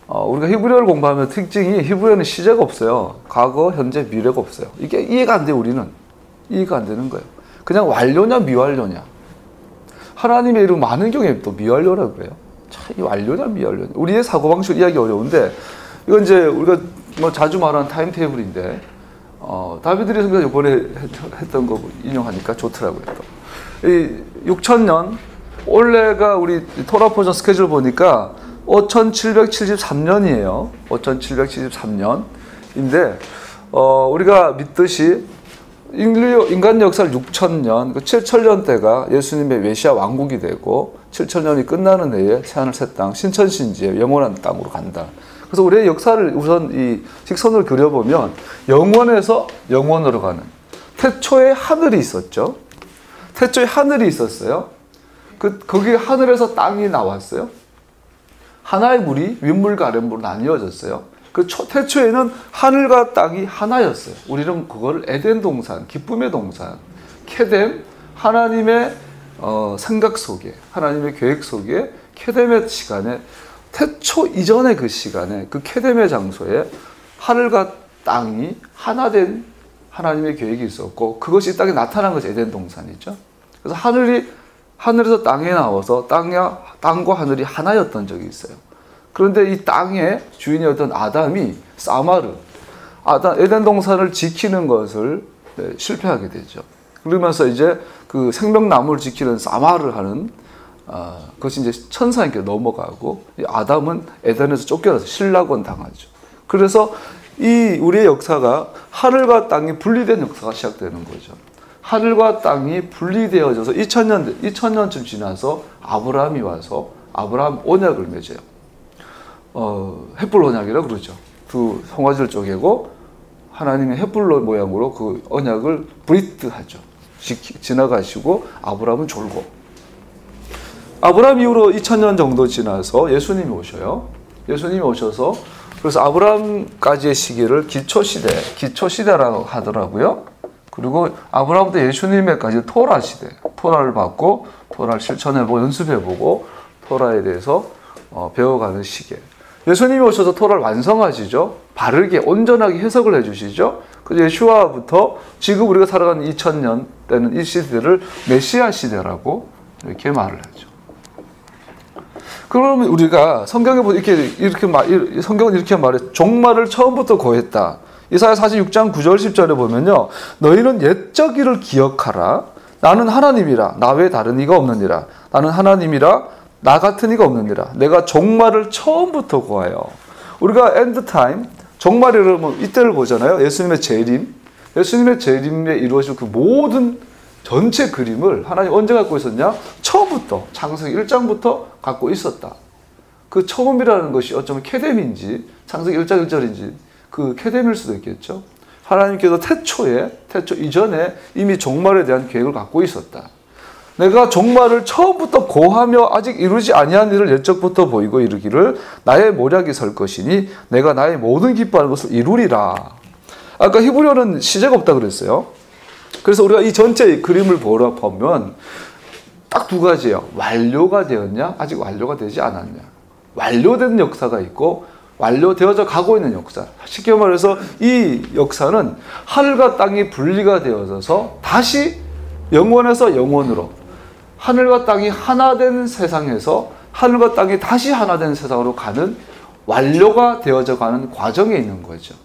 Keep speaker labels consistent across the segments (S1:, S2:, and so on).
S1: 우리가 히브리어를 공부하면 특징이 히브리어는 시제가 없어요. 과거, 현재, 미래가 없어요. 이게 이해가 안 돼, 우리는. 이해가 안 되는 거예요. 그냥 완료냐, 미완료냐. 하나님의 이름 많은 경우에 또 미완료라고 그래요. 참, 이 완료냐, 미완료냐. 우리의 사고방식 이해하기 어려운데, 이건 이제 우리가 뭐 자주 말하는 타임테이블인데, 다비드리 선교가 이번에 했던 거 인용하니까 좋더라고요. 이 6,000년, 올해가 우리 토라 포션 스케줄 보니까 5773년이에요. 5773년인데, 우리가 믿듯이 인간 역사를 6,000년, 그 7,000년 때가 예수님의 메시아 왕국이 되고 7,000년이 끝나는 해에 새하늘 새 땅, 신천신지에 영원한 땅으로 간다. 그래서 우리의 역사를 우선 이 직선으로 그려보면 영원에서 영원으로 가는, 태초에 하늘이 있었죠. 태초에 하늘이 있었어요. 거기 하늘에서 땅이 나왔어요. 하나의 물이 윗물과 아랫물로 나뉘어졌어요. 태초에는 하늘과 땅이 하나였어요. 우리는 그걸 에덴 동산, 기쁨의 동산, 케뎀, 하나님의 생각 속에, 하나님의 계획 속에, 케뎀의 시간에, 태초 이전의 그 시간에, 그 케뎀의 장소에 하늘과 땅이 하나 된 하나님의 계획이 있었고, 그것이 땅에 나타난 것이 에덴 동산이죠. 그래서 하늘에서 땅에 나와서 땅과 하늘이 하나였던 적이 있어요. 그런데 이 땅의 주인이었던 아담이 에덴 동산을 지키는 것을 실패하게 되죠. 그러면서 이제 그 생명나무를 지키는 사마를 하는 그것이 이제 천사에게 넘어가고, 아담은 에덴에서 쫓겨나서 신락원 당하죠. 그래서 우리의 역사가 하늘과 땅이 분리된 역사가 시작되는 거죠. 하늘과 땅이 분리되어져서 2000년쯤 지나서 아브라함이 와서 아브라함 언약을 맺어요. 횃불 언약이라고 그러죠. 두 송아지를 쪼개고 하나님의 횃불 모양으로 그 언약을 브리트하죠. 지나가시고 아브라함은 졸고. 아브라함 이후로 2000년 정도 지나서 예수님이 오셔요. 예수님이 오셔서 그래서 아브라함까지의 시기를 기초시대라고 하더라고요. 그리고 아브라함부터 예수님에까지 토라 시대, 토라를 받고 토라를 실천해보고 연습해보고 토라에 대해서 배워가는 시기. 예수님이 오셔서 토라를 완성하시죠. 바르게 온전하게 해석을 해주시죠. 그래서 예수와부터 지금 우리가 살아가는 2000년 때는 이 시대를 메시아 시대라고 이렇게 말을 하죠. 그러면 우리가 성경에 보면 성경은 이렇게 말해. 종말을 처음부터 고했다. 이사야 46장 9절 10절에 보면요. 너희는 옛적 일을 기억하라. 나는 하나님이라. 나 외에 다른 이가 없느니라. 나는 하나님이라. 나 같은 이가 없느니라. 내가 종말을 처음부터 고하여. 우리가 엔드타임, 종말이라면 이때를 보잖아요. 예수님의 재림. 예수님의 재림에 이루어질 그 모든 전체 그림을 하나님 언제 갖고 있었냐? 처음부터, 창세기 1장부터 갖고 있었다. 그 처음이라는 것이 어쩌면 케뎀인지 창세기 1장 1절인지 그 케뎀일 수도 있겠죠. 하나님께서 태초 이전에 이미 종말에 대한 계획을 갖고 있었다. 내가 종말을 처음부터 고하며 아직 이루지 아니한 일을 옛적부터 보이고 이르기를 나의 모략이 설 것이니 내가 나의 모든 기뻐하는 것을 이루리라. 아까 히브리어는 시제가 없다 그랬어요. 그래서 우리가 이 전체 그림을 보면 딱 두 가지예요. 완료가 되었냐? 아직 완료가 되지 않았냐? 완료된 역사가 있고 완료되어져 가고 있는 역사. 쉽게 말해서 이 역사는 하늘과 땅이 분리가 되어져서 다시 영원에서 영원으로, 하늘과 땅이 하나 된 세상에서 하늘과 땅이 다시 하나 된 세상으로 가는 완료가 되어져 가는 과정에 있는 거죠.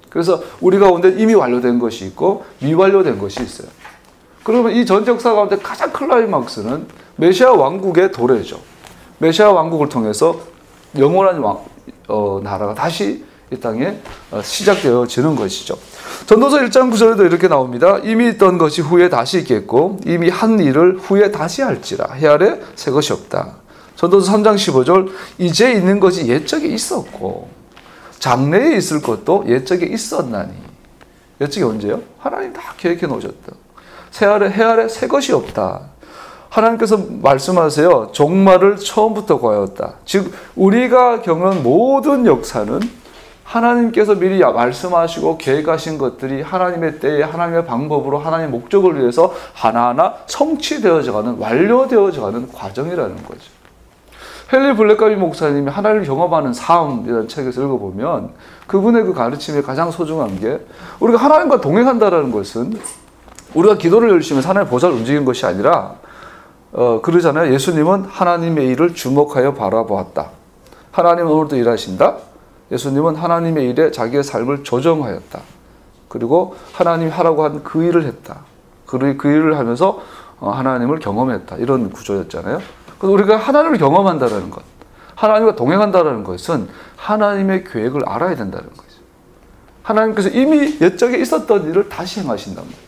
S1: 그래서 우리 가운데 이미 완료된 것이 있고 미완료된 것이 있어요. 그러면 이 전 역사 가운데 가장 클라이막스는 메시아 왕국의 도래죠. 메시아 왕국을 통해서 영원한 나라가 다시 이 땅에 시작되어지는 것이죠. 전도서 1장 9절에도 이렇게 나옵니다. 이미 있던 것이 후에 다시 있겠고 이미 한 일을 후에 다시 할지라 해 아래 새 것이 없다. 전도서 3장 15절 이제 있는 것이 옛적에 있었고 장래에 있을 것도 옛적에 있었나니. 옛적에 언제요? 하나님 다 계획해 놓으셨다. 해 아래 새 것이 없다. 하나님께서 말씀하세요. 종말을 처음부터 고하였다. 즉 우리가 겪는 모든 역사는 하나님께서 미리 말씀하시고 계획하신 것들이 하나님의 때에 하나님의 방법으로 하나님의 목적을 위해서 하나하나 성취되어져가는, 완료되어져가는 과정이라는 거죠. 헨리 블랙가비 목사님이 하나님을 경험하는 삶이라는 책에서 읽어보면 그분의 그 가르침에 가장 소중한 게 우리가 하나님과 동행한다는 것은 우리가 기도를 열심히 해서 하나님의 보좌를 움직이는 것이 아니라 그러잖아요. 예수님은 하나님의 일을 주목하여 바라보았다. 하나님은 오늘도 일하신다. 예수님은 하나님의 일에 자기의 삶을 조정하였다. 그리고 하나님이 하라고 한 그 일을 했다. 그 일을 하면서 하나님을 경험했다. 이런 구조였잖아요. 그래서 우리가 하나님을 경험한다는 것, 하나님과 동행한다는 것은 하나님의 계획을 알아야 된다는 거죠. 하나님께서 이미 옛적에 있었던 일을 다시 행하신단 말이에요.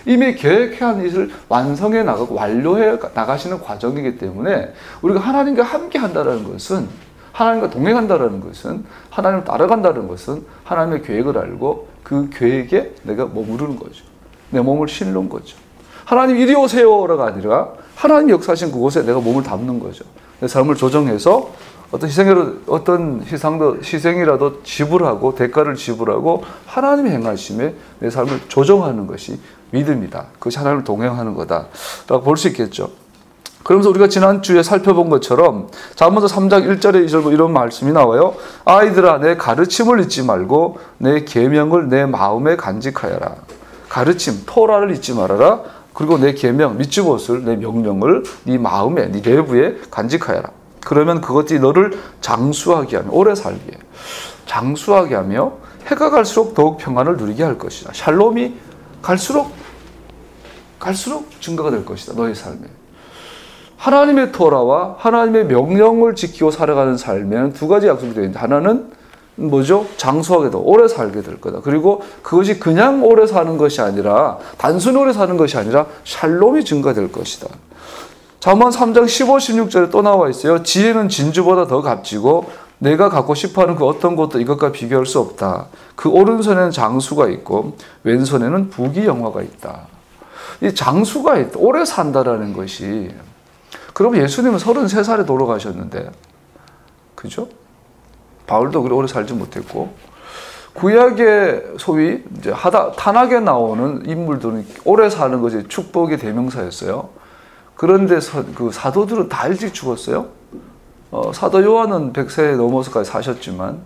S1: 이미 계획한 일을 완성해 나가고 완료해 나가시는 과정이기 때문에 우리가 하나님과 함께 한다는 것은, 하나님과 동행한다는 것은, 하나님을 따라간다는 것은 하나님의 계획을 알고 그 계획에 내가 머무르는 거죠. 내 몸을 실는 거죠. 하나님 이리 오세요라가 아니라 하나님 역사하신 그곳에 내가 몸을 담는 거죠. 내 삶을 조정해서 어떤 희생이라도 지불하고 대가를 지불하고 하나님이 행하심에 내 삶을 조정하는 것이 믿음이다. 그것이 하나님을 동행하는 거다라고 볼 수 있겠죠. 그러면서 우리가 지난주에 살펴본 것처럼 잠언서 3장 1절에 2절 이런 말씀이 나와요. 아이들아 내 가르침을 잊지 말고 내 계명을 내 마음에 간직하여라. 가르침, 토라를 잊지 말아라. 그리고 내 계명, 미츠봇을, 내 명령을 네 마음에, 네 내부에 간직하여라. 그러면 그것이 너를 장수하게 하며, 오래 살게, 장수하게 하며 해가 갈수록 더욱 평안을 누리게 할 것이다. 샬롬이 갈수록 증가가 될 것이다. 너의 삶에. 하나님의 토라와 하나님의 명령을 지키고 살아가는 삶에는 두 가지 약속이 되어 있는데, 하나는 뭐죠? 장수하게 돼, 오래 살게 될 거다. 그리고 그것이 그냥 오래 사는 것이 아니라, 단순히 오래 사는 것이 아니라 샬롬이 증가될 것이다. 잠언 3장 15, 16절에 또 나와 있어요. 지혜는 진주보다 더 값지고 내가 갖고 싶어하는 그 어떤 것도 이것과 비교할 수 없다. 그 오른손에는 장수가 있고 왼손에는 부귀영화가 있다. 이 장수가 있다, 오래 산다라는 것이, 그럼 예수님은 33살에 돌아가셨는데, 그죠? 바울도 그래 오래 살지 못했고, 구약의 소위 이제 탄악에 나오는 인물들은 오래 사는 것이 축복의 대명사였어요. 그런데 그 사도들은 다 일찍 죽었어요. 사도 요한은 100세 넘어서까지 사셨지만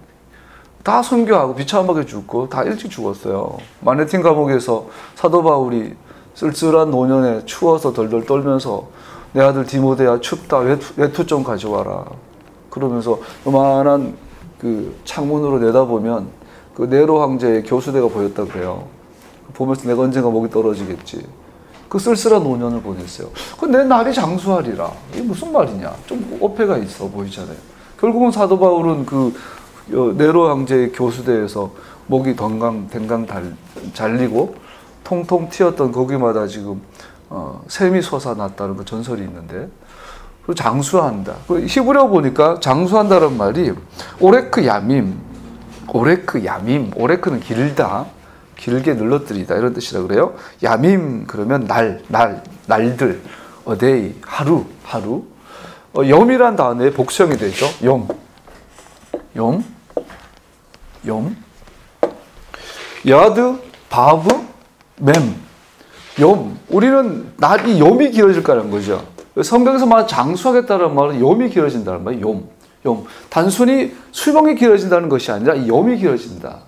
S1: 다 순교하고 비참하게 죽고 다 일찍 죽었어요. 마네틴 감옥에서 사도 바울이 쓸쓸한 노년에 추워서 덜덜 떨면서 내 아들 디모데야 춥다, 외투 좀 가져와라. 그러면서 요만한 그 창문으로 내다보면 그 네로 황제의 교수대가 보였다 그래요. 보면서 내가 언젠가 목이 떨어지겠지. 그 쓸쓸한 노년을 보냈어요. 내 날이 장수하리라. 이게 무슨 말이냐? 좀 어폐가 있어 보이잖아요. 결국은 사도 바울은 그 네로 황제의 교수대에서 목이 댕강 잘리고 통통 튀었던 거기마다 지금 샘이 솟아났다는 그 전설이 있는데, 그리고 장수한다. 히브리어 보니까 장수한다는 말이 오레크 야밈, 오레크는 길다, 길게 늘러뜨리다 이런 뜻이라 그래요. 야밈 그러면 날들, 어데이, 하루. 염이란 단어의 복수형이 되죠. 염, 야드, 바브, 맴, 염. 우리는 날이 염이 길어질 거라는 거죠. 성경에서 말 장수하겠다는 말은 염이 길어진다는 말이에요. 염. 단순히 수명이 길어진다는 것이 아니라 이 염이 길어진다.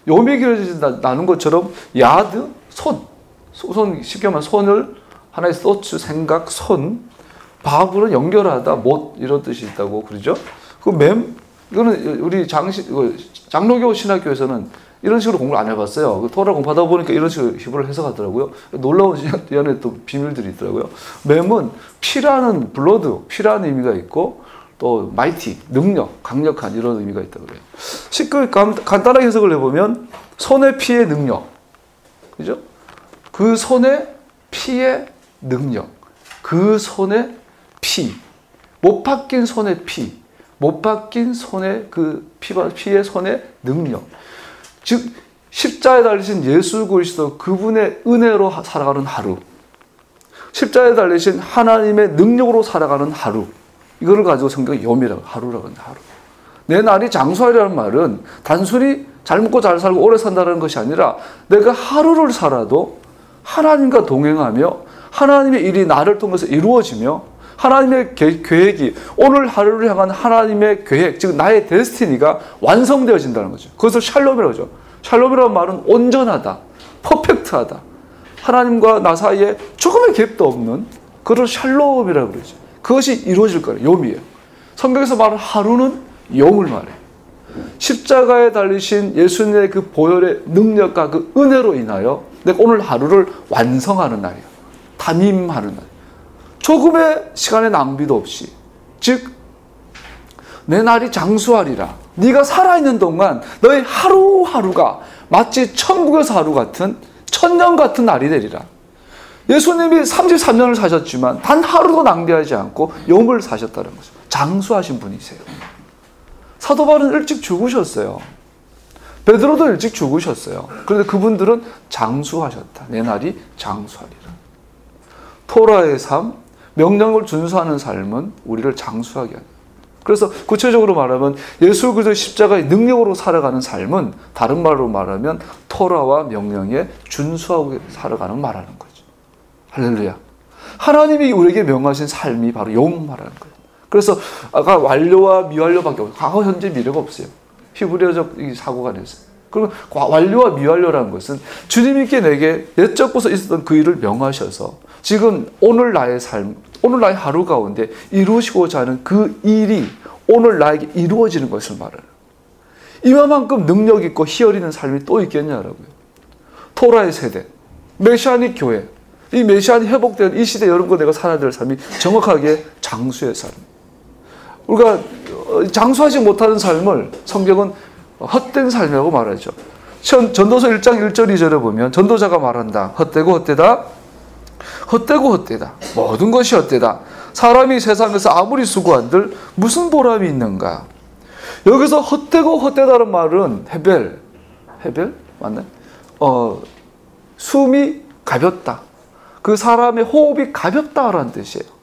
S1: 염이 길어진다는 것처럼 야드, 손 쉽게 말하면 손을 하나의 소츠, 생각, 손, 바브는 연결하다, 못 이런 뜻이 있다고 그러죠. 그 맴, 이거는 우리 장로교 신학교에서는 이런 식으로 공부를 안 해봤어요. 토라 공부하다 보니까 이런 식으로 히브리어를 해석하더라고요. 놀라운 연애 또 비밀들이 있더라고요. 맴은 피라는 블러드, 피라는 의미가 있고 또 마이티, 능력, 강력한 이런 의미가 있다고 그래요. 간단하게 해석을 해보면 손의 피의 능력, 그죠? 그 손의 피의 능력, 그 손의 피, 못 바뀐 손의 피, 못 바뀐 손의 그 피의 손의 능력. 즉 십자가에 달리신 예수 그리스도 그분의 은혜로 살아가는 하루, 십자가에 달리신 하나님의 능력으로 살아가는 하루, 이거를 가지고 성경이 염이라고, 하루라고 하는 하루. 내 날이 장수하리라는 말은 단순히 잘 먹고 잘 살고 오래 산다는 것이 아니라 내가 하루를 살아도 하나님과 동행하며 하나님의 일이 나를 통해서 이루어지며 하나님의 계획이, 오늘 하루를 향한 하나님의 계획, 즉 나의 데스티니가 완성되어진다는 거죠. 그것을 샬롬이라고 하죠. 샬롬이라는 말은 온전하다, 퍼펙트하다. 하나님과 나 사이에 조금의 갭도 없는 그걸 샬롬이라고 그러죠. 그것이 이루어질 거예요. 욤이에요. 성경에서 말하는 하루는 욤을 말해요. 십자가에 달리신 예수님의 그 보혈의 능력과 그 은혜로 인하여 내가 오늘 하루를 완성하는 날이에요. 담임하는 날. 조금의 시간의 낭비도 없이, 즉 내 날이 장수하리라. 네가 살아있는 동안 너의 하루하루가 마치 천국에서 하루 같은, 천년 같은 날이 되리라. 예수님이 33년을 사셨지만 단 하루도 낭비하지 않고 욤을 사셨다는 거죠. 장수하신 분이세요. 사도 바울은 일찍 죽으셨어요. 베드로도 일찍 죽으셨어요. 그런데 그분들은 장수하셨다. 내 날이 장수하리라. 토라의 삶, 명령을 준수하는 삶은 우리를 장수하게 합니다. 그래서 구체적으로 말하면 예수 그리스도의 십자가의 능력으로 살아가는 삶은 다른 말로 말하면 토라와 명령에 준수하고 살아가는 말하는 거죠. 할렐루야. 하나님이 우리에게 명하신 삶이 바로 욤 말하는 거예요. 그래서 아까 완료와 미완료밖에 없어요. 과거, 현재, 미래가 없어요. 히브리어적 사고가 됐어요. 그리고 완료와 미완료라는 것은 주님께 내게 옛적부터 있었던 그 일을 명하셔서 지금 오늘 나의 삶, 오늘 나의 하루 가운데 이루시고자 하는 그 일이 오늘 나에게 이루어지는 것을 말해요. 이만큼 능력 있고 희열 있는 삶이 또 있겠냐라고요. 토라의 세대, 메시아닉 교회, 이 메시아니 회복된 이 시대 여러분과 내가 살아야 될 삶이 정확하게 장수의 삶. 우리가 장수하지 못하는 삶을 성경은 헛된 삶이라고 말하죠. 전도서 1장 1절 2절에 보면 전도자가 말한다. 헛되고 헛되다. 헛되고 헛되다. 모든 것이 헛되다. 사람이 세상에서 아무리 수고한들 무슨 보람이 있는가. 여기서 헛되고 헛되다는 말은 헤벨 맞나요? 숨이 가볍다. 그 사람의 호흡이 가볍다라는 뜻이에요.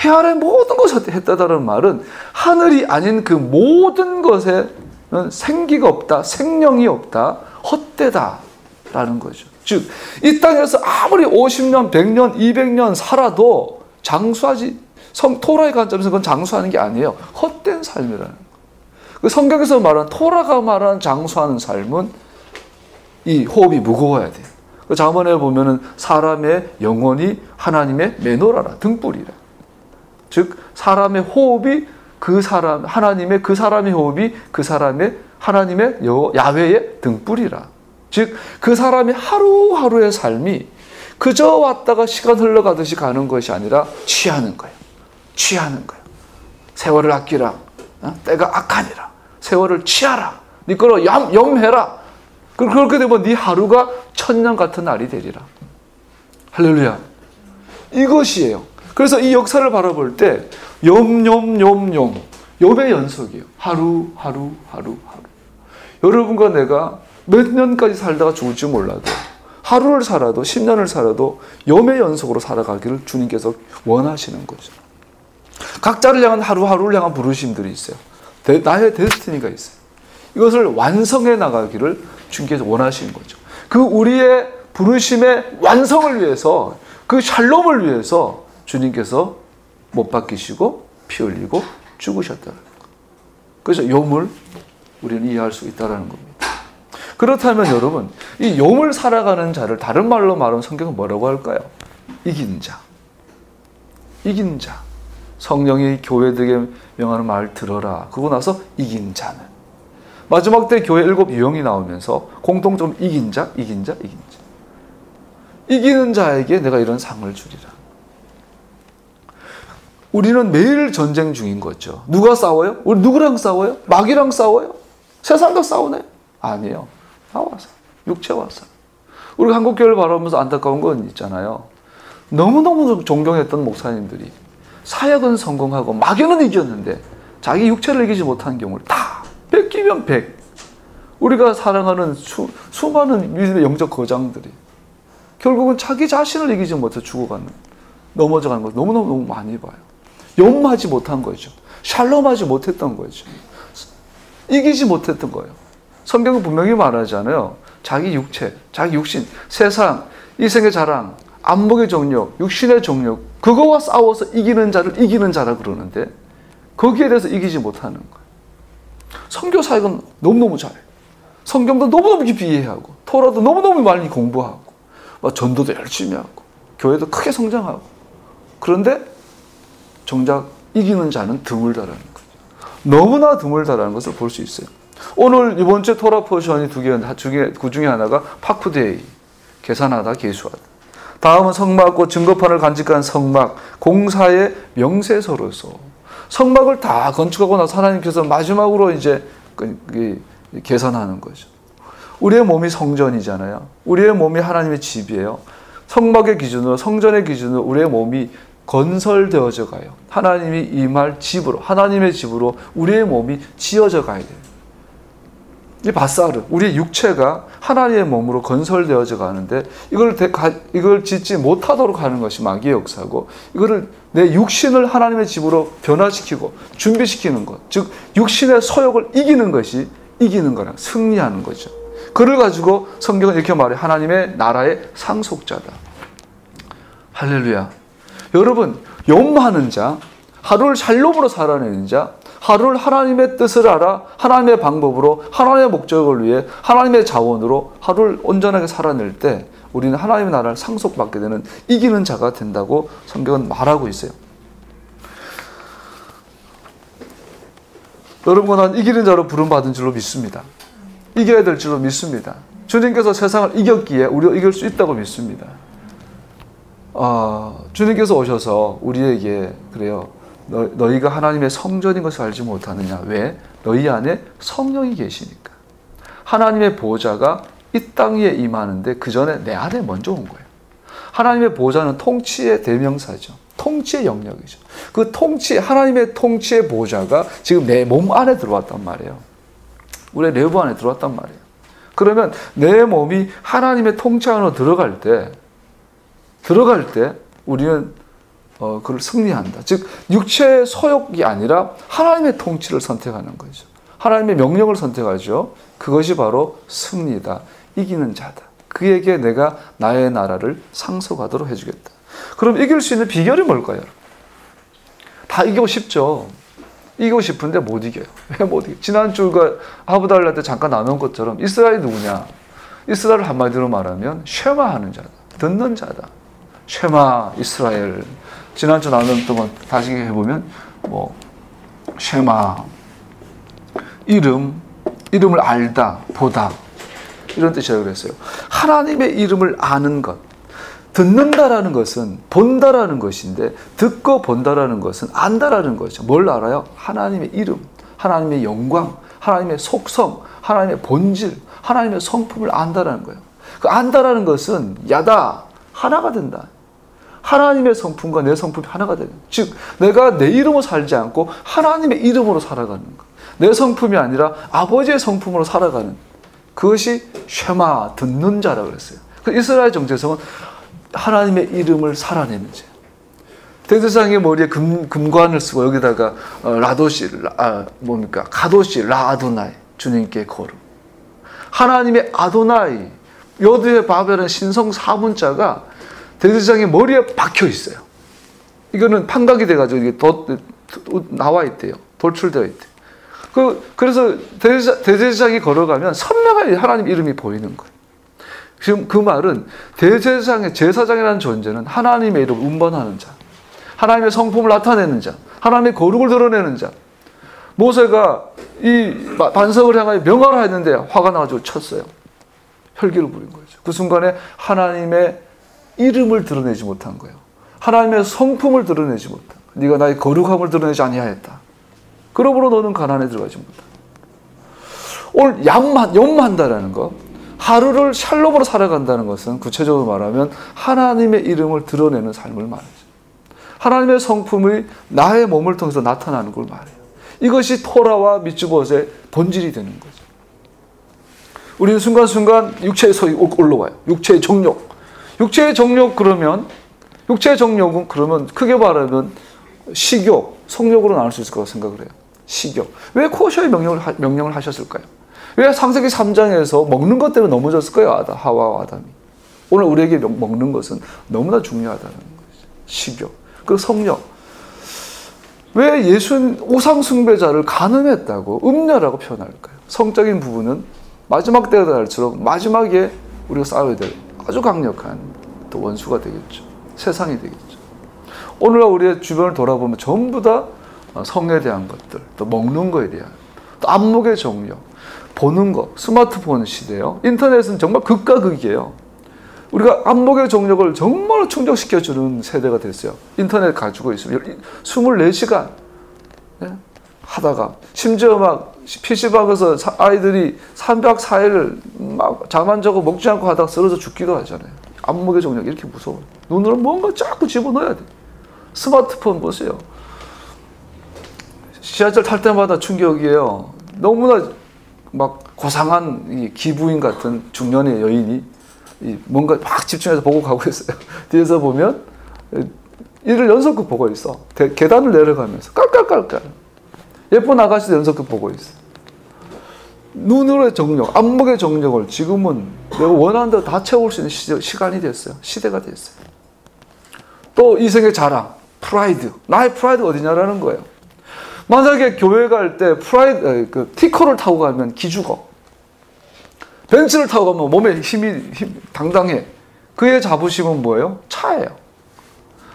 S1: 해 아래 모든 것이 헛되다는 말은 하늘이 아닌 그 모든 것에는 생기가 없다, 생명이 없다, 헛되다라는 거죠. 즉, 이 땅에서 아무리 50년, 100년, 200년 살아도 장수하지, 토라의 관점에서 그건 장수하는 게 아니에요. 헛된 삶이라는 거예요. 그 성경에서 말하는, 토라가 말하는 장수하는 삶은 이 호흡이 무거워야 돼요. 그 자문에 보면은 사람의 영혼이 하나님의 메노라라, 등불이라. 즉, 사람의 호흡이 그 사람, 하나님의 그 사람의 호흡이 그 사람의 하나님의 야훼의 등불이라. 즉, 그 사람의 하루하루의 삶이 그저 왔다가 시간 흘러가듯이 가는 것이 아니라 취하는 거예요. 취하는 거예요. 세월을 아끼라. 때가 악하니라. 세월을 취하라. 네 거로 염해라. 그렇게 되면 네 하루가 천년 같은 날이 되리라. 할렐루야. 이것이에요. 그래서 이 역사를 바라볼 때 욤의 연속이에요. 하루. 여러분과 내가 몇 년까지 살다가 죽을지 몰라도 하루를 살아도 10년을 살아도 욤의 연속으로 살아가기를 주님께서 원하시는 거죠. 각자를 향한 하루하루를 향한 부르심들이 있어요. 나의 데스티니가 있어요. 이것을 완성해 나가기를 주님께서 원하시는 거죠. 그 우리의 부르심의 완성을 위해서, 그 샬롬을 위해서 주님께서 못 박히시고 피 흘리고 죽으셨다는 거. 그래서 욤을 우리는 이해할 수 있다는 겁니다. 그렇다면 여러분, 이 욤을 살아가는 자를 다른 말로 말하면 성경은 뭐라고 할까요? 이긴 자. 이긴 자. 성령이 교회들에게 명하는 말을 들어라. 그러고 나서 이긴 자는. 마지막 때 교회 7 유형이 나오면서 공통점 이긴 자. 이기는 자에게 내가 이런 상을 주리라. 우리는 매일 전쟁 중인 거죠. 누가 싸워요? 우리 누구랑 싸워요? 마귀랑 싸워요? 세상과 싸우네? 아니에요. 나와서. 육체와 싸워. 우리가 한국교회를 바라보면서 안타까운 건 있잖아요. 너무너무 존경했던 목사님들이 사역은 성공하고 마귀는 이겼는데 자기 육체를 이기지 못한 경우를 다 100기면 100. 우리가 사랑하는 수많은 믿음의 영적 거장들이 결국은 자기 자신을 이기지 못해 죽어가는, 넘어져가는 걸 너무너무 많이 봐요. 욤하지 못한 거죠. 샬롬하지 못했던 거죠. 이기지 못했던 거예요. 성경은 분명히 말하잖아요. 자기 육체, 자기 육신, 세상, 이 생의 자랑, 안목의 정력, 육신의 정력, 그거와 싸워서 이기는 자를 이기는 자라 그러는데 거기에 대해서 이기지 못하는 거예요. 선교 사역은 너무너무 잘해요. 성경도 너무너무 깊이 이해하고 토라도 너무너무 많이 공부하고 전도도 열심히 하고 교회도 크게 성장하고 그런데 정작 이기는 자는 드물다라는 거죠. 너무나 드물다라는 것을 볼 수 있어요. 오늘 이번 주 토라 포션이 두 개, 그 중에 하나가 파쿠데이, 계산하다, 계수하다. 다음은 성막과 증거판을 간직한 성막, 공사의 명세서로서 성막을 다 건축하고 나서 하나님께서 마지막으로 이제 계산하는 거죠. 우리의 몸이 성전이잖아요. 우리의 몸이 하나님의 집이에요. 성막의 기준으로, 성전의 기준으로 우리의 몸이 건설되어져 가요. 하나님이 임할 집으로, 하나님의 집으로 우리의 몸이 지어져 가야 돼요. 이 바사르, 우리의 육체가 하나님의 몸으로 건설되어져 가는데 이걸 짓지 못하도록 하는 것이 마귀의 역사고, 이거를 내 육신을 하나님의 집으로 변화시키고 준비시키는 것, 즉 육신의 소욕을 이기는 것이 이기는 거라, 승리하는 거죠. 그를 가지고 성경은 이렇게 말해요. 하나님의 나라의 상속자다. 할렐루야. 여러분, 염하는 자, 하루를 샬롬으로 살아내는 자, 하루를 하나님의 뜻을 알아 하나님의 방법으로 하나님의 목적을 위해 하나님의 자원으로 하루를 온전하게 살아낼 때 우리는 하나님의 나라를 상속받게 되는 이기는 자가 된다고 성경은 말하고 있어요. 여러분과 난 이기는 자로 부름받은 줄로 믿습니다. 이겨야 될 줄로 믿습니다. 주님께서 세상을 이겼기에 우리가 이길 수 있다고 믿습니다. 주님께서 오셔서 우리에게 그래요. 너희가 하나님의 성전인 것을 알지 못하느냐? 왜? 너희 안에 성령이 계시니까. 하나님의 보호자가 이 땅 위에 임하는데 그 전에 내 안에 먼저 온 거예요. 하나님의 보호자는 통치의 대명사죠. 통치의 영역이죠. 그 하나님의 통치의 보호자가 지금 내 몸 안에 들어왔단 말이에요. 우리 내부 안에 들어왔단 말이에요. 그러면 내 몸이 하나님의 통치 안으로 들어갈 때 우리는 그걸 승리한다. 즉 육체의 소욕이 아니라 하나님의 통치를 선택하는 거죠. 하나님의 명령을 선택하죠. 그것이 바로 승리다. 이기는 자다. 그에게 내가 나의 나라를 상속하도록 해주겠다. 그럼 이길 수 있는 비결이 뭘까요? 다 이기고 싶죠. 이기고 싶은데 못 이겨요. 왜 못 이겨요? 지난주가 하브달라 때 잠깐 나눈 것처럼 이스라엘이 누구냐? 이스라엘을 한마디로 말하면 쉐마하는 자다. 듣는 자다. 쉐마 이스라엘. 지난주 나눴던 건 다시 해보면 쉐마 이름을 알다, 보다 이런 뜻이라고 그랬어요. 하나님의 이름을 아는 것, 듣는다라는 것은 본다라는 것인데 듣고 본다라는 것은 안다라는 거죠. 뭘 알아요? 하나님의 이름, 하나님의 영광, 하나님의 속성, 하나님의 본질, 하나님의 성품을 안다라는 거예요. 그 안다라는 것은 하나가 된다. 하나님의 성품과 내 성품이 하나가 되는, 즉 내가 내 이름으로 살지 않고 하나님의 이름으로 살아가는 것, 내 성품이 아니라 아버지의 성품으로 살아가는, 그것이 쉐마, 듣는 자라고 그랬어요. 그 이스라엘 정체성은 하나님의 이름을 살아내는 자. 대제사장의 머리에 금관을 쓰고 여기다가 가도시 라아도나이, 주님께 거룩. 하나님의 아도나이, 여두의 바벨은 신성 사문자가 대제사장의 머리에 박혀 있어요. 이거는 판각이 돼가지고 이게 나와 있대요. 돌출되어 있대요. 그래서 대제사장이 걸어가면 선명하게 하나님 이름이 보이는 거예요. 지금 그 말은 대제사장의 제사장이라는 존재는 하나님의 이름을 운반하는 자, 하나님의 성품을 나타내는 자, 하나님의 거룩을 드러내는 자. 모세가 이 반석을 향하여 명하라 했는데 화가 나가지고 쳤어요. 혈기를 부린 거죠. 그 순간에 하나님의 이름을 드러내지 못한 거예요. 하나님의 성품을 드러내지 못한 거예요. 네가 나의 거룩함을 드러내지 아니하였다. 그러므로 너는 가나안에 들어가지 못한다. 오늘 염한다라는 것, 하루를 샬롬으로 살아간다는 것은 구체적으로 말하면 하나님의 이름을 드러내는 삶을 말하죠. 하나님의 성품이 나의 몸을 통해서 나타나는 걸 말해요. 이것이 토라와 미츠봇의 본질이 되는 거죠. 우리는 순간순간 육체의 소위 올라와요. 육체의 정욕. 육체의 정욕 육체의 정욕은 그러면 크게 말하면 식욕, 성욕으로 나눌 수 있을 거라고 생각을 해요. 식욕. 왜 코셔의 명령을 하셨을까요? 왜 창세기 3장에서 먹는 것 때문에 넘어졌을까요? 하와와 아담이. 오늘 우리에게 먹는 것은 너무나 중요하다는 거죠. 식욕. 그리고 성령. 왜 우상 숭배자를 간음했다고 음녀라고 표현할까요? 성적인 부분은 마지막 때가 될수록 마지막에 우리가 싸워야 될 아주 강력한 또 원수가 되겠죠. 세상이 되겠죠. 오늘날 우리의 주변을 돌아보면 전부 다 성에 대한 것들, 또 먹는 거에 대한, 또 안목의 정력, 보는 거, 스마트폰 시대요. 인터넷은 정말 극과 극이에요. 우리가 안목의 정력을 정말 충족시켜주는 세대가 됐어요. 인터넷 가지고 있으면 24시간 하다가, 심지어 막 PC방에서 아이들이 3박 4일 막 잠 안 자고 먹지 않고 하다가 쓰러져 죽기도 하잖아요. 안목의 정력이 이렇게 무서워요. 눈으로 뭔가 자꾸 집어넣어야 돼. 스마트폰 보세요. 지하철 탈 때마다 충격이에요. 너무나 막 고상한 이 기부인 같은 중년의 여인이 뭔가 막 집중해서 보고 가고 있어요. 뒤에서 보면 이를 연속극 보고 있어. 계단을 내려가면서 깔깔깔깔. 예쁜 아가씨도 연속극 보고 있어. 눈으로의 정력, 안목의 정력을 지금은 내가 원하는 대로 다 채울 수 있는 시간이 됐어요. 시대가 됐어요. 또 이생의 자랑, 프라이드. 나의 프라이드가 어디냐라는 거예요. 만약에 교회 갈 때 티커를 타고 가면 기죽어. 벤츠를 타고 가면 몸에 힘이 당당해. 그의 자부심은 뭐예요? 차예요.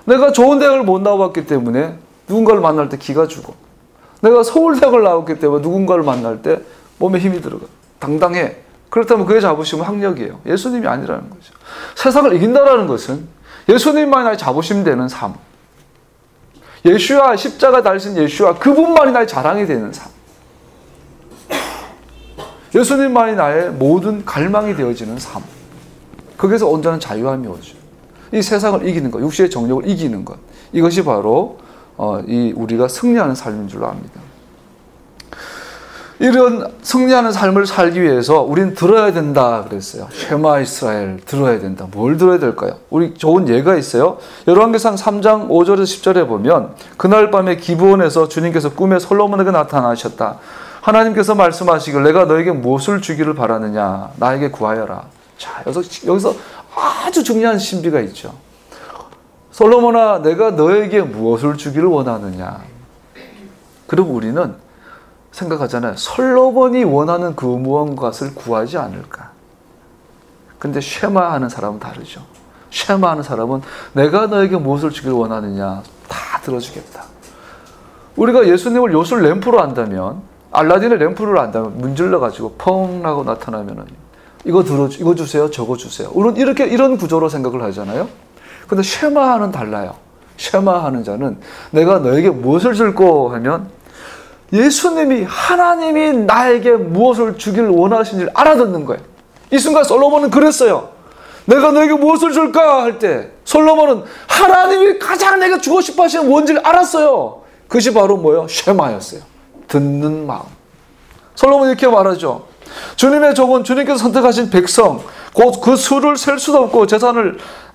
S1: 내가 좋은 대학을 못 나왔기 때문에 누군가를 만날 때 기가 죽어. 내가 서울대학을 나왔기 때문에 누군가를 만날 때 몸에 힘이 들어가. 당당해. 그렇다면 그의 자부심은 학력이에요. 예수님이 아니라는 거죠. 세상을 이긴다라는 것은 예수님만이 나의 자부심 되는 삶. 예수와 십자가 달신 예수와 그분만이 나의 자랑이 되는 삶. 예수님만이 나의 모든 갈망이 되어지는 삶. 거기서 온전한 자유함이 오죠. 이 세상을 이기는 것, 육신의 정욕을 이기는 것. 이것이 바로 우리가 승리하는 삶인 줄로 압니다. 이런 승리하는 삶을 살기 위해서 우리는 들어야 된다 그랬어요. 쉐마 이스라엘 들어야 된다. 뭘 들어야 될까요? 우리 좋은 예가 있어요. 열왕기상 3장 5절에서 10절에 보면 그날 밤에 기브온에서 주님께서 꿈에 솔로몬에게 나타나셨다. 하나님께서 말씀하시길 내가 너에게 무엇을 주기를 바라느냐 나에게 구하여라. 자, 여기서 아주 중요한 신비가 있죠. 솔로몬아 내가 너에게 무엇을 주기를 원하느냐. 그럼 우리는 생각하잖아요. 솔로몬이 원하는 그 무언가를 구하지 않을까. 근데 쉐마하는 사람은 다르죠. 쉐마하는 사람은 내가 너에게 무엇을 주기를 원하느냐 다 들어주겠다. 우리가 예수님을 요술 램프로 안다면 알라딘의 램프를 안다면 문질러가지고 펑 하고 나타나면 이거 주세요 저거 주세요. 우리는 이런 구조로 생각을 하잖아요. 근데 쉐마하는 달라요. 쉐마하는 자는 내가 너에게 무엇을 줄고 하면 예수님이 하나님이 나에게 무엇을 주기를 원하시는지를 알아듣는 거예요. 이 순간 솔로몬은 그랬어요. 내가 너에게 무엇을 줄까 할 때 솔로몬은 하나님이 가장 내가 주고 싶어 하시는 뭔지를 알았어요. 그것이 바로 뭐예요? 쉐마였어요. 듣는 마음. 솔로몬이 이렇게 말하죠. 주님의 종은 주님께서 선택하신 백성 곧 그 수를 셀 수도 없고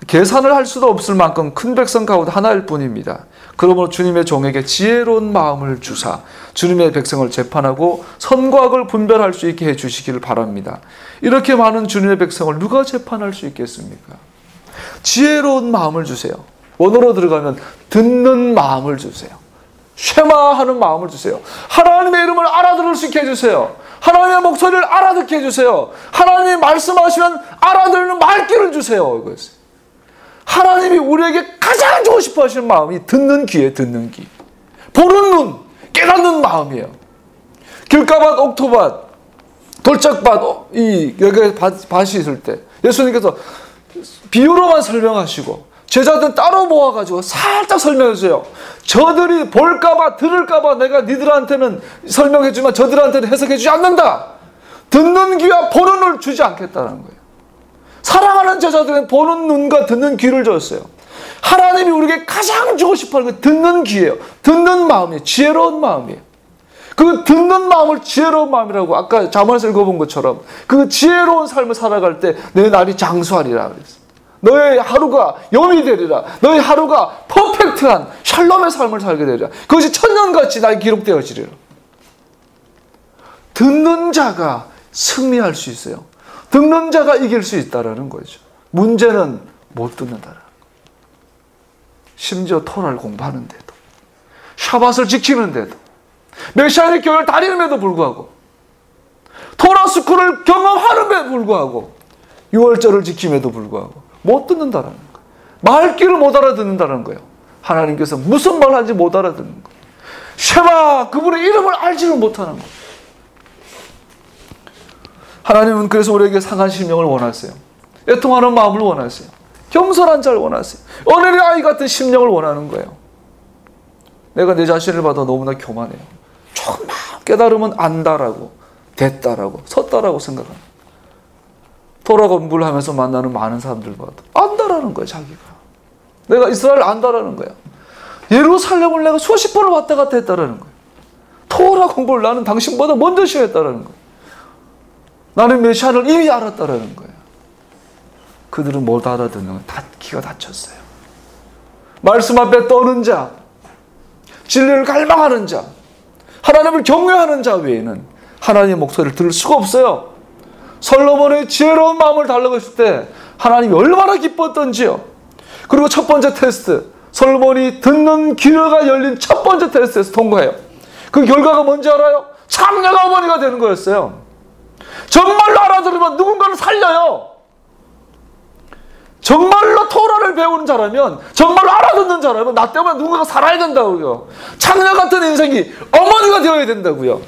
S1: 계산을 할 수도 없을 만큼 큰 백성 가운데 하나일 뿐입니다. 그러므로 주님의 종에게 지혜로운 마음을 주사 주님의 백성을 재판하고 선과 악을 분별할 수 있게 해주시기를 바랍니다. 이렇게 많은 주님의 백성을 누가 재판할 수 있겠습니까? 지혜로운 마음을 주세요. 원어로 들어가면 듣는 마음을 주세요. 쉐마하는 마음을 주세요. 하나님의 이름을 알아들을 수 있게 해주세요. 하나님의 목소리를 알아듣게 해주세요. 하나님이 말씀하시면 알아듣는 말귀를 주세요. 이거였어요. 하나님이 우리에게 가장 주고 싶어 하시는 마음이 듣는 귀에 듣는 귀. 보는 눈, 깨닫는 마음이에요. 길가밭, 옥토밭, 돌짝밭, 여기 밭이 있을 때 예수님께서 비유로만 설명하시고 제자들 따로 모아가지고 살짝 설명해주세요. 저들이 볼까봐 들을까봐 내가 니들한테는 설명해주지만 저들한테는 해석해주지 않는다. 듣는 귀와 보는 눈을 주지 않겠다는 거예요. 사랑하는 제자들은 보는 눈과 듣는 귀를 줬어요. 하나님이 우리에게 가장 주고 싶어하는 건 듣는 귀예요. 듣는 마음이에요. 지혜로운 마음이에요. 그 듣는 마음을 지혜로운 마음이라고 아까 잠언에서 읽어본 것처럼 그 지혜로운 삶을 살아갈 때 내 날이 장수하리라 그랬어요. 너의 하루가 염이 되리라. 너의 하루가 퍼펙트한 샬롬의 삶을 살게 되리라. 그것이 천년같이 나에게 기록되어지리라. 듣는 자가 승리할 수 있어요. 듣는 자가 이길 수 있다는 거죠. 문제는 못 듣는다라는 거. 심지어 토라를 공부하는데도, 샤밧을 지키는데도, 메시아의 교회를 다니는데도 불구하고, 토라 스쿨을 경험하는데도 불구하고, 유월절을 지킴에도 불구하고 못 듣는다라는 거예요. 말귀를 못 알아듣는다는 거예요. 하나님께서 무슨 말 하는지 못 알아듣는 거예요. 쉐마, 그분의 이름을 알지를 못하는 거예요. 하나님은 그래서 우리에게 상한 심령을 원하세요. 애통하는 마음을 원하세요. 겸손한 자를 원하세요. 어린이 아이 같은 심령을 원하는 거예요. 내가 내 자신을 봐도 너무나 교만해요. 조금만 깨달으면 안다라고, 됐다라고, 섰다라고 생각합니다. 토라 공부를 하면서 만나는 많은 사람들 봐도 안다라는 거예요, 자기가. 내가 이스라엘 안다라는 거야. 예루살렘을 내가 수십 번을 왔다 갔다 했다라는 거예요. 토라 공부를 나는 당신보다 먼저 시작했다라는 거예요. 나는 메시아를 이미 알았다라는 거예요. 그들은 못 알아듣는 거예요. 귀가 닫혔어요. 말씀 앞에 떠는 자, 진리를 갈망하는 자, 하나님을 경외하는 자 외에는 하나님의 목소리를 들을 수가 없어요. 솔로몬의 지혜로운 마음을 달라고 했을 때 하나님이 얼마나 기뻤던지요. 그리고 첫 번째 테스트, 솔로몬이 듣는 귀가 열린 첫 번째 테스트에서 통과해요. 그 결과가 뭔지 알아요? 창녀가 어머니가 되는 거였어요. 정말로 알아들으면 누군가를 살려요. 정말로 토라를 배우는 자라면, 정말로 알아듣는 자라면 나 때문에 누군가가 살아야 된다고요. 창녀 같은 인생이 어머니가 되어야 된다고요.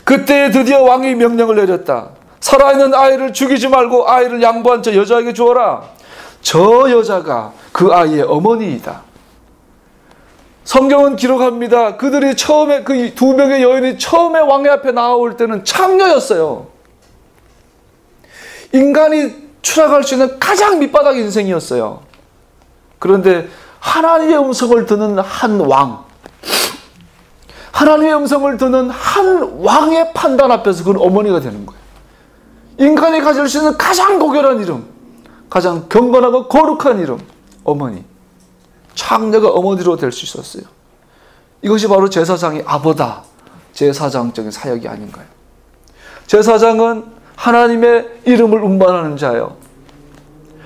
S1: 그때 드디어 왕이 명령을 내렸다. 살아있는 아이를 죽이지 말고 아이를 양보한 저 여자에게 주어라. 저 여자가 그 아이의 어머니이다. 성경은 기록합니다. 그들이 처음에, 그 두 명의 여인이 처음에 왕의 앞에 나올 때는 창녀였어요. 인간이 추락할 수 있는 가장 밑바닥 인생이었어요. 그런데 하나님의 음성을 듣는 한 왕, 하나님의 음성을 듣는 한 왕의 판단 앞에서 그는 어머니가 되는 거예요. 인간이 가질 수 있는 가장 고결한 이름, 가장 경건하고 거룩한 이름, 어머니. 창녀가 어머니로 될 수 있었어요. 이것이 바로 제사장이 아버다, 제사장적인 사역이 아닌가요? 제사장은 하나님의 이름을 운반하는 자예요.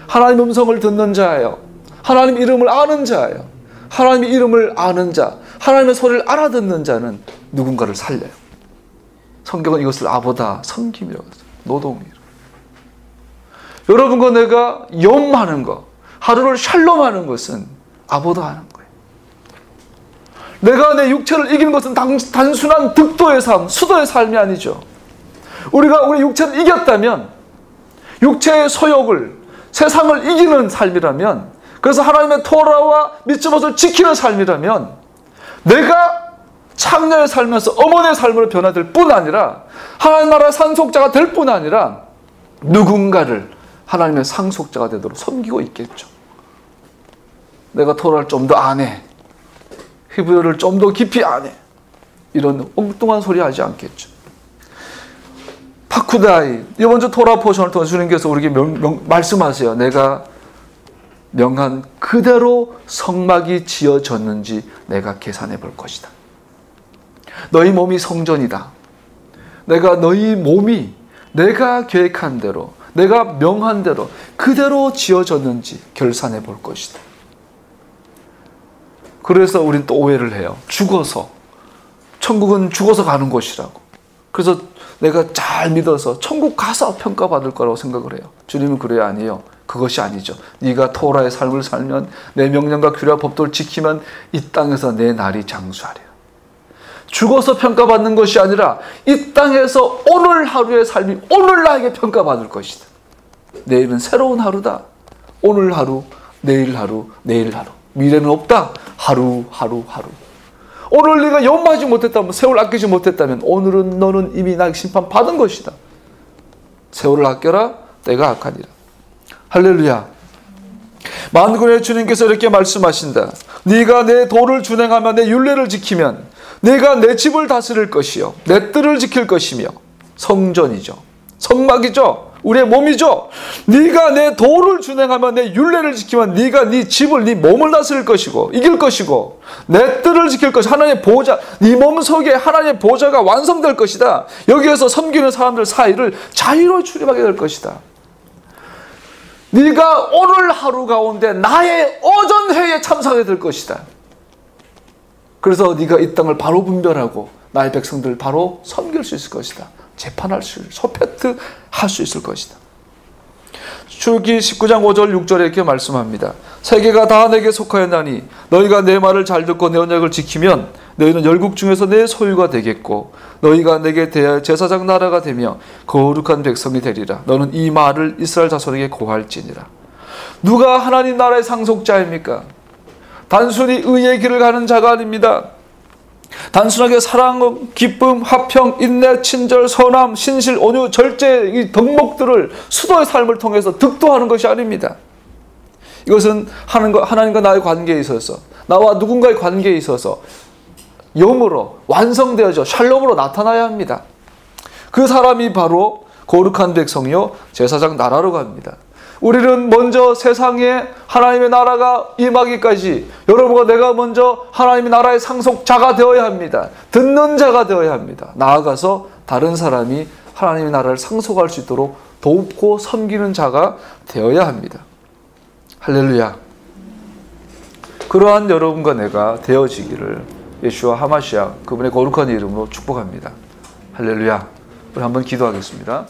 S1: 하나님의 음성을 듣는 자예요. 하나님 이름을 아는 자예요. 하나님의 이름을 아는 자, 하나님의 소리를 알아듣는 자는 누군가를 살려요. 성경은 이것을 아버다, 섬김이라고 했어요. 노동이라고. 여러분과 내가 염하는 것, 하루를 샬롬하는 것은 아버다 하는 거예요. 내가 내 육체를 이기는 것은 단순한 득도의 삶, 수도의 삶이 아니죠. 우리가 우리 육체를 이겼다면, 육체의 소욕을, 세상을 이기는 삶이라면, 그래서 하나님의 토라와 미tzvot을 지키는 삶이라면, 내가 창녀의 살면서 어머니의 삶으로 변화될 뿐 아니라 하나님 나라의 상속자가 될 뿐 아니라 누군가를 하나님의 상속자가 되도록 섬기고 있겠죠. 내가 토라를 좀 더 안 해, 히브리어를 좀 더 깊이 안 해, 이런 엉뚱한 소리 하지 않겠죠. 파쿠다이, 이번 주 토라 포션을 통해 주님께서 우리에게 말씀하세요. 내가 명한 그대로 성막이 지어졌는지 내가 계산해 볼 것이다. 너희 몸이 성전이다. 내가 너희 몸이 내가 계획한 대로, 내가 명한 대로 그대로 지어졌는지 결산해 볼 것이다. 그래서 우린 또 오해를 해요. 죽어서, 천국은 죽어서 가는 곳이라고. 그래서 내가 잘 믿어서 천국 가서 평가받을 거라고 생각을 해요. 주님은 그래야 아니에요. 그것이 아니죠. 네가 토라의 삶을 살면, 내 명령과 규례와 법도를 지키면 이 땅에서 내 날이 장수하리라. 죽어서 평가받는 것이 아니라 이 땅에서 오늘 하루의 삶이 오늘 나에게 평가받을 것이다. 내일은 새로운 하루다. 오늘 하루, 내일 하루, 내일 하루. 미래는 없다. 하루, 하루, 하루. 오늘 네가 염하지 못했다면, 세월 아끼지 못했다면 오늘은 너는 이미 나에게 심판받은 것이다. 세월을 아껴라. 때가 악하니라. 할렐루야. 만군의 주님께서 이렇게 말씀하신다. 네가 내 도를 준행하며 내 율례를 지키면 네가 내 집을 다스릴 것이요 내 뜰을 지킬 것이며, 성전이죠, 성막이죠, 우리의 몸이죠. 네가 내 도를 준행하며 내 율례를 지키면 네가 네 집을, 네 몸을 다스릴 것이고 이길 것이고, 내 뜰을 지킬 것이, 하나님의 보호자, 네 몸 속에 하나님의 보호자가 완성될 것이다. 여기에서 섬기는 사람들 사이를 자유로 출입하게 될 것이다. 네가 오늘 하루 가운데 나의 오전회에 참석하게 될 것이다. 그래서 네가 이 땅을 바로 분별하고 나의 백성들을 바로 섬길 수 있을 것이다. 재판할 수, 소패트 할 수 있을 것이다. 출애굽기 19장 5절 6절에 이렇게 말씀합니다. 세계가 다 내게 속하였나니 너희가 내 말을 잘 듣고 내 언약을 지키면 너희는 열국 중에서 내 소유가 되겠고 너희가 내게 대하여 제사장 나라가 되며 거룩한 백성이 되리라. 너는 이 말을 이스라엘 자손에게 고할지니라. 누가 하나님 나라의 상속자입니까? 단순히 의의 길을 가는 자가 아닙니다. 단순하게 사랑, 기쁨, 화평, 인내, 친절, 선함, 신실, 온유, 절제 이 덕목들을 수도의 삶을 통해서 득도하는 것이 아닙니다. 이것은 하나님과 나의 관계에 있어서 나와 누군가의 관계에 있어서 영으로 완성되어져 샬롬으로 나타나야 합니다. 그 사람이 바로 거룩한 백성이요 제사장 나라로 갑니다. 우리는 먼저 세상에 하나님의 나라가 임하기까지 여러분과 내가 먼저 하나님의 나라의 상속자가 되어야 합니다. 듣는 자가 되어야 합니다. 나아가서 다른 사람이 하나님의 나라를 상속할 수 있도록 돕고 섬기는 자가 되어야 합니다. 할렐루야. 그러한 여러분과 내가 되어지기를 예수와 하마시아 그분의 거룩한 이름으로 축복합니다. 할렐루야. 우리 한번 기도하겠습니다.